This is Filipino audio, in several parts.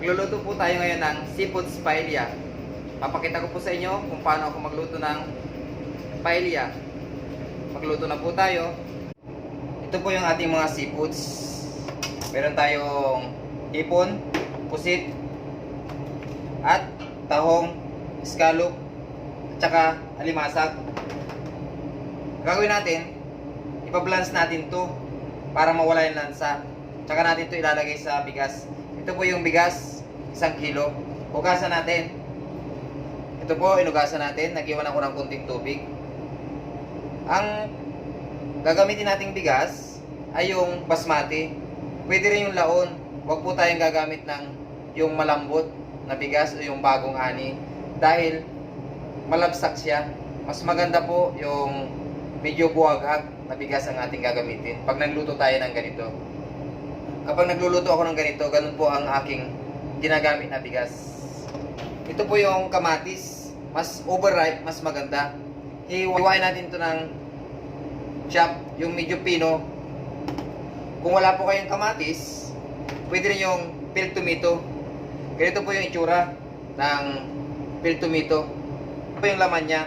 Magluluto po tayo ngayon ng seafood paella. Papakita ko po sa inyo kung paano ako magluto ng paella. Magluto na po tayo. Ito po yung ating mga seafoods. Meron tayong hipon, pusit, at tahong, scallop, at saka alimasag. Gagawin natin, ipa-blanch natin to para mawala yung lansa. Tsaka natin to ilalagay sa bigas. Ito po yung bigas, 1 kilo. Hugasan natin. Ito po, inugasan natin. Nag-iwan ako ng kunting tubig. Ang gagamitin nating bigas ay yung basmati. Pwede rin yung laon. Huwag po tayong gagamit ng yung malambot na bigas o yung bagong ani. Dahil malabsak siya. Mas maganda po yung medyo buwaghag na bigas ang ating gagamitin pag nagluto tayo ng ganito. Kapag nagluluto ako ng ganito, ganun po ang aking ginagamit na bigas. Ito po yung kamatis. Mas overripe, mas maganda. Hiwain natin ito ng chop, yung medyo pino. Kung wala po kayong kamatis, pwede rin yung peeled tomato. Ganito po yung itsura ng peeled tomato. Ito po yung laman niya.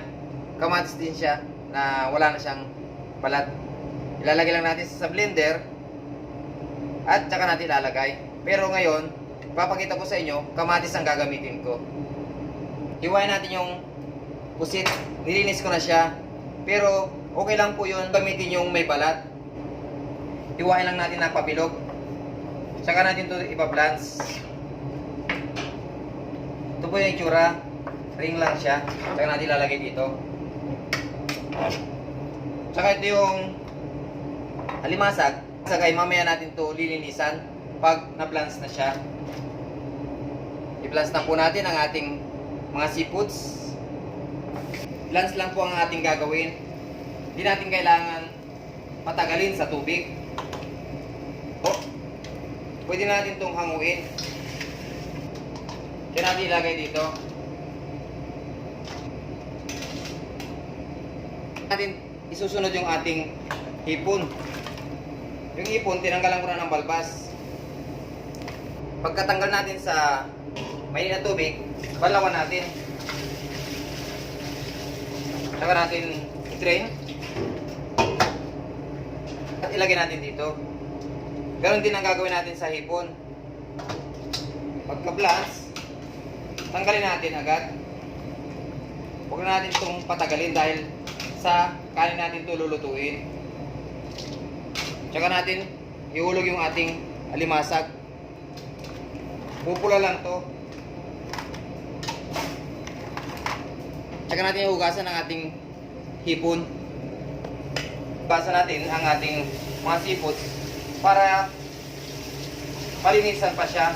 Kamatis din siya na wala na siyang balat. Ilalagay lang natin sa blender at saka natin ilalagay. Pero ngayon, papakita ko sa inyo, kamatis ang gagamitin ko. Hiwain natin yung pusit. Nilinis ko na siya. Pero okay lang po yun, gamitin yung may balat. Hiwain lang natin ng pabilog. Saka natin ito ipa-blanch. Ito po yung itsura. Ring lang siya. Saka natin ilalagay dito. Saka ito yung alimasag. Sagay, mamaya natin to lilinisan pag na-blanch na siya. I-blanch na po natin ang ating mga seafoods. Blanch lang po ang ating gagawin. Hindi natin kailangan matagalin sa tubig. Pwede natin itong hanguin. Kaya natin ilagay dito. Natin isusunod yung ating hipon. Yung hipon, tinanggalan ko na ng balbas. Pagkatanggal natin sa mainit na tubig, balawan natin. Saka natin i-drain. At ilagay natin dito. Ganon din ang gagawin natin sa hipon. Pagka-blanch, tanggalin natin agad. Huwag na natin itong patagalin dahil sa kanin natin ito lulutuin. Tsaka natin ihulog yung ating alimasag. Pupula lang to. Tsaka natin ihugasan ang ating hipon. Hugasan natin ang ating mga seafood para palinisan pa siya.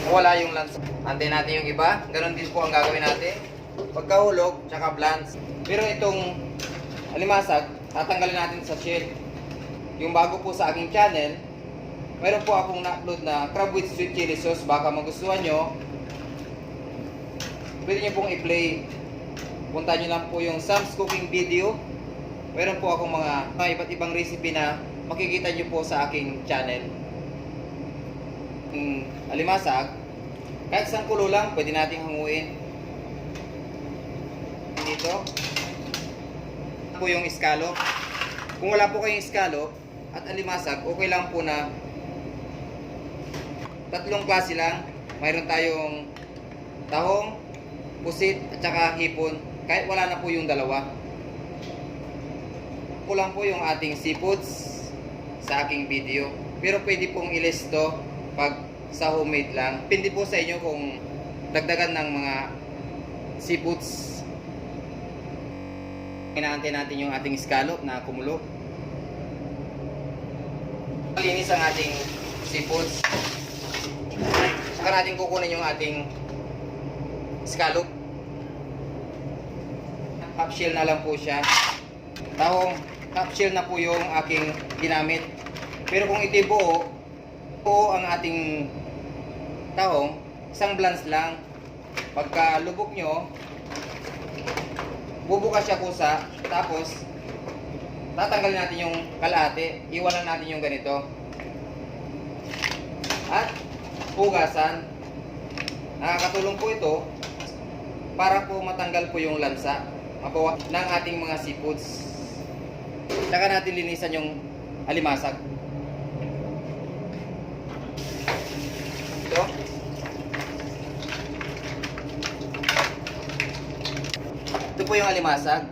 Wala yung lansa. Antayin natin yung iba. Ganon din po ang gagawin natin. Pagkahulog, tsaka blanch. Pero itong alimasag, tatanggalin natin sa shell. Yung bago po sa aking channel, meron po akong na-upload na crab with sweet chili sauce. Baka magustuhan nyo, pwede nyo pong i-play. Punta nyo lang po yung Sam's Cooking Video. Meron po akong mga iba't ibang recipe na makikita nyo po sa aking channel. Alimasag, kahit isang kulo lang, pwede nating hanguin. Dito po yung scallop. Kung wala po kayong scallop at alimasag, okay lang po na tatlong klase lang. Mayroon tayong tahong, pusit, at saka hipon. Kahit wala na po yung dalawa. Kulang po yung ating seafoods sa aking video. Pero pwede pong ilisto pag sa homemade lang. Depende po sa inyo kung dagdagan ng mga seafoods. Inaantay natin yung ating scallop na kumulo. Malinis ang ating seafoods. Saka natin kukunin yung ating scallop. Half shell na lang po siya. Tahong half shell na po yung aking ginamit. Pero kung ito buo ang ating tahong, isang blanch lang. Pagka lubog nyo, bubukas siya kusa, tapos tatanggalin natin yung kalahati, iwanan natin yung ganito. At hugasan. Nakakatulong po ito para po matanggal po yung lansa ng ating mga seafoods. Saka natin linisan yung alimasag. Ito. Ito po yung alimasag.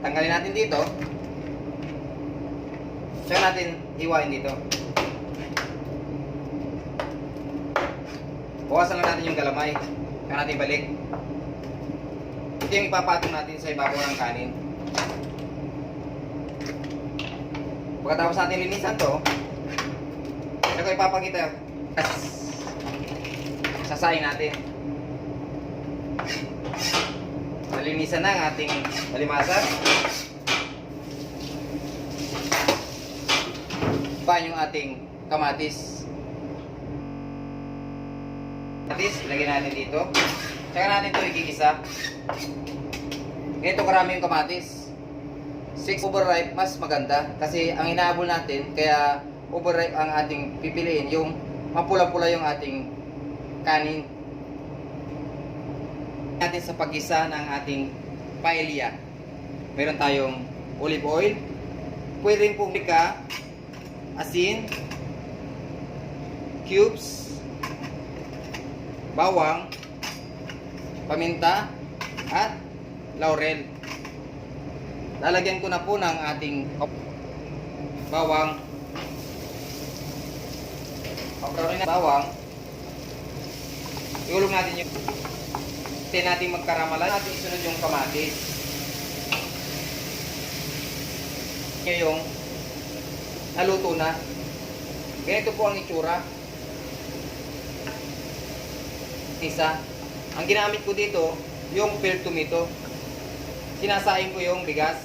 Tanggalin natin dito. Saka natin iwain dito. Bawasan lang natin yung galamay. Saka natin balik. Ito yung ipapatong natin sa ibabaw ng kanin. Pagkatapos natin linisan to, saka ipapakita sasayin natin. Nalinisan na ang ating alimasag. Pa yung ating kamatis. Kamatis, ilagay natin dito. Tsaka natin ito igigisa. Ganito karami yung kamatis. 6 overripe, mas maganda. Kasi ang hinahabol natin, kaya overripe ang ating pipiliin. Yung mapula-pula yung ating kanin. Natin sa paggisa ng ating paella. Meron tayong olive oil. Pwede rin pumika, asin, cubes, bawang, paminta, at laurel. Lalagyan ko na po ng ating bawang. Pagkaroon na bawang, iulong natin yung natin magkaramalan. Natin isunod yung kamatis. Yung naluto na. Ganito po ang itsura. Isa. Ang ginamit ko dito, yung peeled tomato. Sinasaing ko yung bigas.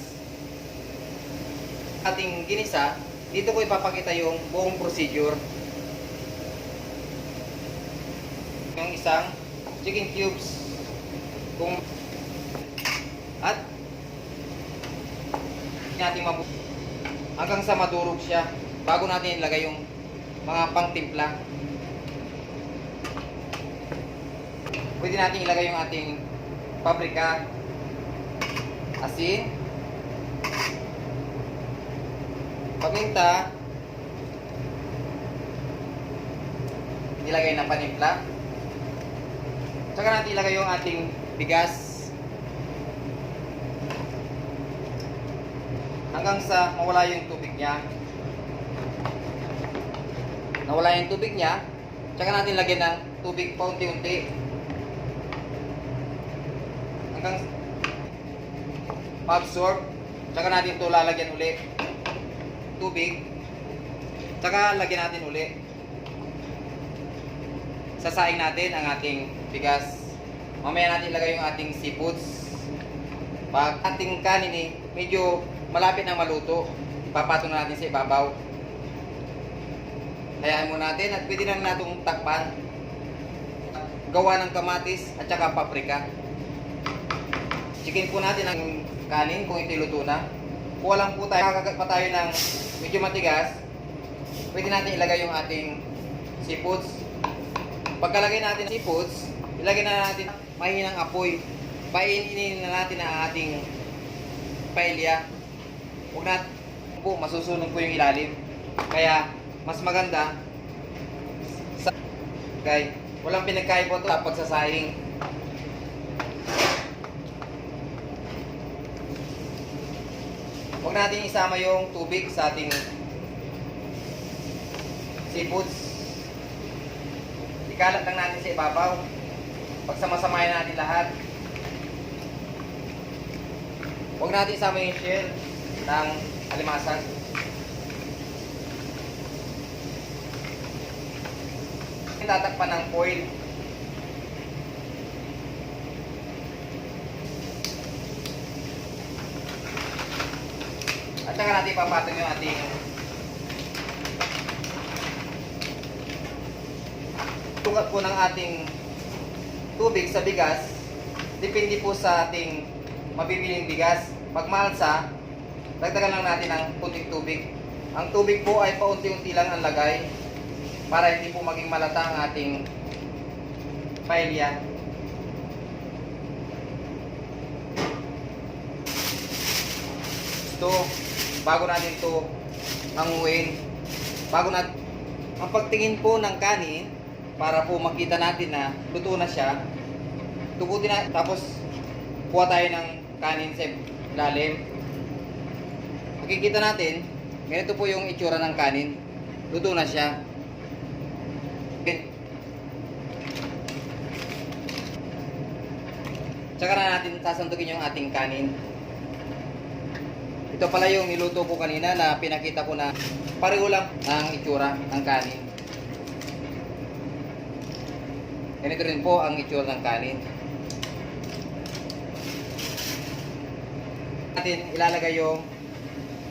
Ating ginisa, dito ko ipapakita yung buong procedure. Yung isang chicken cubes. At natin hanggang sa madurog siya bago natin ilagay yung mga pangtimpla. Pwede natin ilagay yung ating paprika, asin, paminta, nilagay na panimpla. Saka natin ilagay yung ating bigas hanggang sa mawala yung tubig niya. Nawala yung tubig niya, saka natin lagyan ng tubig paunti-unti hanggang ma-absorb. Saka natin ito lalagyan uli tubig, saka lagyan natin uli. Sasaing natin ang ating bigas. Mamaya natin ilagay yung ating seafoods. Pag ating kanin medyo malapit na maluto, ipapatong na natin sa ibabaw. Hayaan mo natin at pwede na natin takpan. Gawa ng kamatis at saka paprika. Chicken po natin ang kanin kung ito luto na. Kuha lang po tayo, kakagat pa tayo ng medyo matigas. Pwede natin ilagay yung ating seafoods. Pagkalagay natin ng seafoods, ilagay na natin mahinang apoy. Paininin na natin ang ating paella. Huwag natin po, masusunog po yung ilalim. Kaya, mas maganda okay, walang pinagkaya po ito sa pagsasahing. Huwag natin isama yung tubig sa ating seafoods. Ikalat lang natin sa ibabaw. Pagsamasamahin natin lahat. Huwag natin isama yung shell ng alimasag. Tatakpan ng foil. At saka natin papatong yung ating tukat po ng ating tubig sa bigas. Depende po sa ating mabibiling bigas. Pag maalsa, dagdagan lang natin ng kunting tubig. Ang tubig po ay paunti-unti lang ang lagay para hindi po maging malata ang ating paella. Ito, bago natin to hanguin, ang pagtingin po ng kanin, para po makita natin na luto na siya, tugutin na, tapos kuha tayo ng kanin sa lalim. Makikita natin, ganito po yung itsura ng kanin, luto na siya. Tsaka na natin sasantukin yung ating kanin. Ito pala yung niluto ko kanina na pinakita ko na pareho lang ang itsura ng kanin. Ganito rin po ang itsura ng kanin. Natin ilalagay yung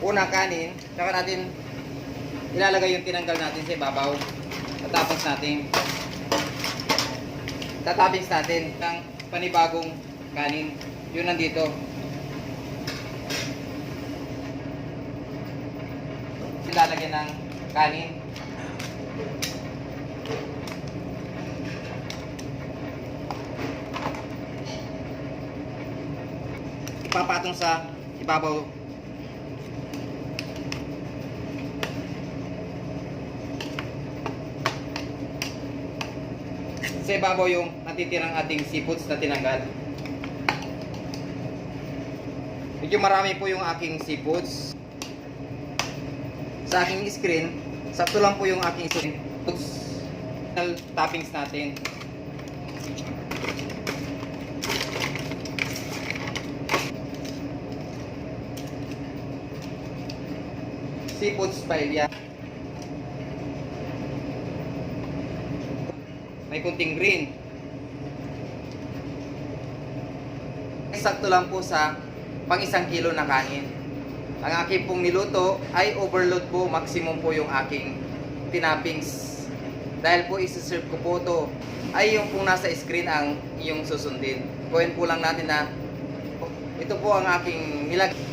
unang kanin, tsaka natin ilalagay yung tinanggal natin sa ibabaw. Tatapings natin ng panibagong kanin. Yun nandito. Ilalagay ng kanin. Ipapatong sa ibabaw. Sa ibabaw yung natitirang ating seafoods na tinanggal. Medyo marami po yung aking seafoods. Sa aking screen, sakto lang po yung aking screen. Toppings natin. Seafood paella. May kunting green. Sakto lang po sa pang 1 kilo na kanin. Ang aking pong niluto ay overload po, maximum po yung aking tinappings. Dahil po isi-serve ko po to, ay yung pong nasa screen ang iyong susundin. Kuhin po lang natin na ito po ang aking nilagay.